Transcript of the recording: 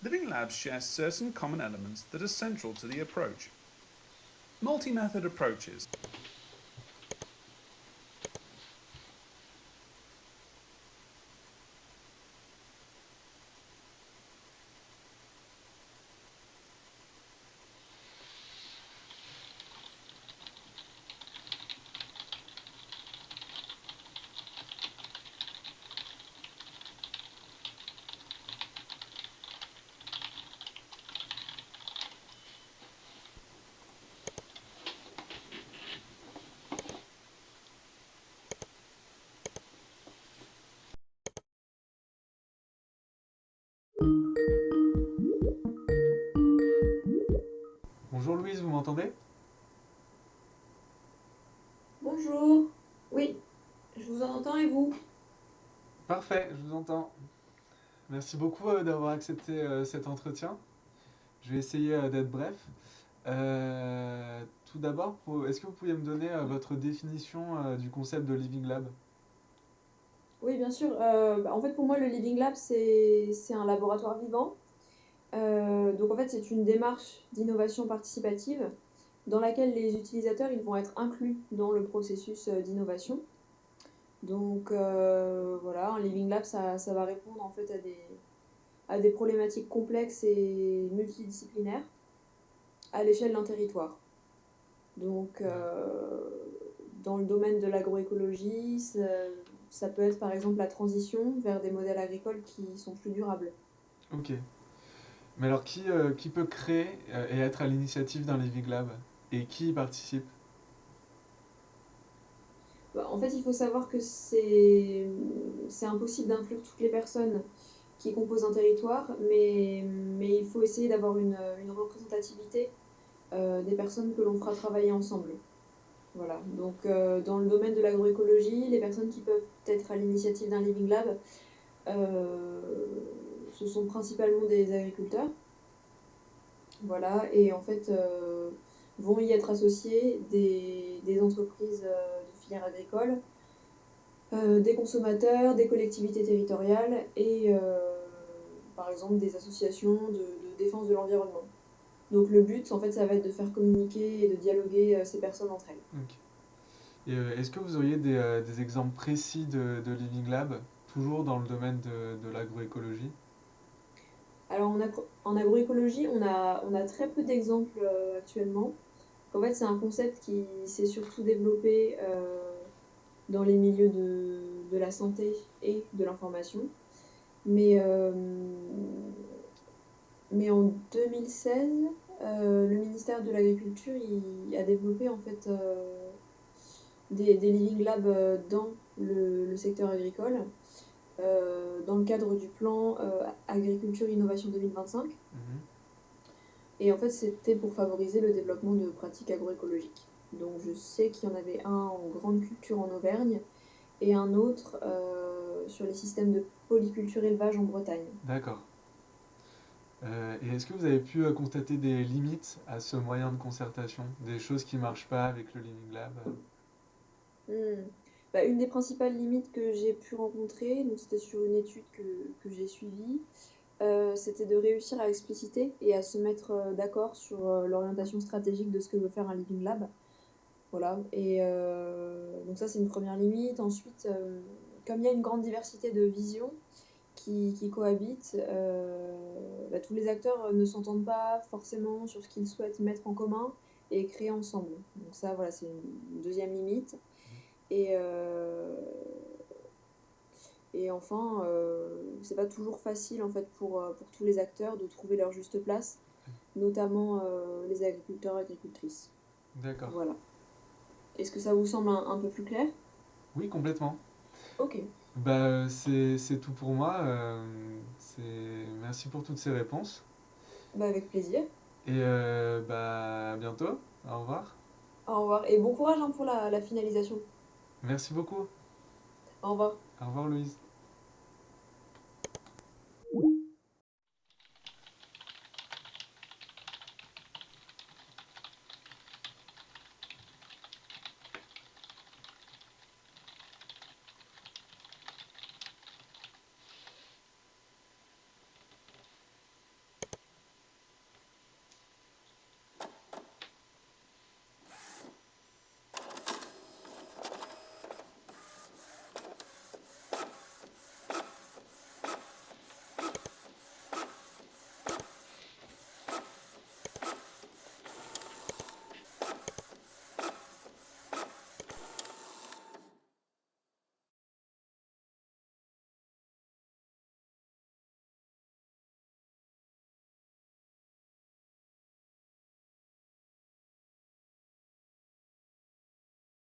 Living labs share certain common elements that are central to the approach. Multi-method approaches. Bonjour Louise, vous m'entendez? Bonjour. Oui, je vous entends et vous? Parfait, je vous entends. Merci beaucoup d'avoir accepté cet entretien. Je vais essayer d'être bref. Tout d'abord, est-ce que vous pourriez me donner votre définition du concept de Living Lab? Oui, bien sûr. En fait, pour moi, le Living Lab, c'est un laboratoire vivant. Donc, en fait, c'est une démarche d'innovation participative dans laquelle les utilisateurs ils vont être inclus dans le processus d'innovation. Donc, voilà, un Living Lab, ça va répondre en fait à des problématiques complexes et multidisciplinaires à l'échelle d'un territoire. Donc, dans le domaine de l'agroécologie, ça peut être par exemple la transition vers des modèles agricoles qui sont plus durables. Ok. Mais alors, qui peut créer et être à l'initiative d'un Living Lab? Et qui y participe? Bah, en fait, il faut savoir que c'est impossible d'inclure toutes les personnes qui composent un territoire, mais il faut essayer d'avoir une représentativité des personnes que l'on fera travailler ensemble. Voilà. Donc, dans le domaine de l'agroécologie, les personnes qui peuvent être à l'initiative d'un Living Lab, ce sont principalement des agriculteurs. Voilà, et en fait, vont y être associées des entreprises de filière agricole, des consommateurs, des collectivités territoriales et par exemple des associations de défense de l'environnement. Donc le but, en fait, ça va être de faire communiquer et de dialoguer ces personnes entre elles. Ok. Et est-ce que vous auriez des exemples précis de Living Lab, toujours dans le domaine de l'agroécologie? Alors en agroécologie, on a très peu d'exemples actuellement. En fait, c'est un concept qui s'est surtout développé dans les milieux de la santé et de l'information. Mais, euh, mais en 2016, le ministère de l'Agriculture il a développé en fait des living labs dans le secteur agricole, dans le cadre du plan Agriculture Innovation 2025. Mhm. Et en fait, c'était pour favoriser le développement de pratiques agroécologiques. Donc je sais qu'il y en avait un en grande culture en Auvergne et un autre sur les systèmes de polyculture élevage en Bretagne. D'accord. Et est-ce que vous avez pu constater des limites à ce moyen de concertation, des choses qui marchent pas avec le Living Lab? Hmm. Bah, une des principales limites que j'ai pu rencontrer, donc c'était sur une étude que j'ai suivie, c'était de réussir à expliciter et à se mettre d'accord sur l'orientation stratégique de ce que veut faire un Living Lab. Voilà, et donc ça c'est une première limite. Ensuite, comme il y a une grande diversité de visions qui cohabitent, bah, tous les acteurs ne s'entendent pas forcément sur ce qu'ils souhaitent mettre en commun et créer ensemble. Donc ça, voilà, c'est une deuxième limite. Et, et enfin, c'est pas toujours facile en fait pour tous les acteurs de trouver leur juste place, notamment les agriculteurs et agricultrices. D'accord. Voilà. Est-ce que ça vous semble un peu plus clair? Oui, complètement. Ok, Bah, c'est tout pour moi. Merci pour toutes ces réponses. bah avec plaisir. Et bah, à bientôt. Au revoir. Au revoir. Et bon courage hein, pour la finalisation. Merci beaucoup. Au revoir. Au revoir, Louise.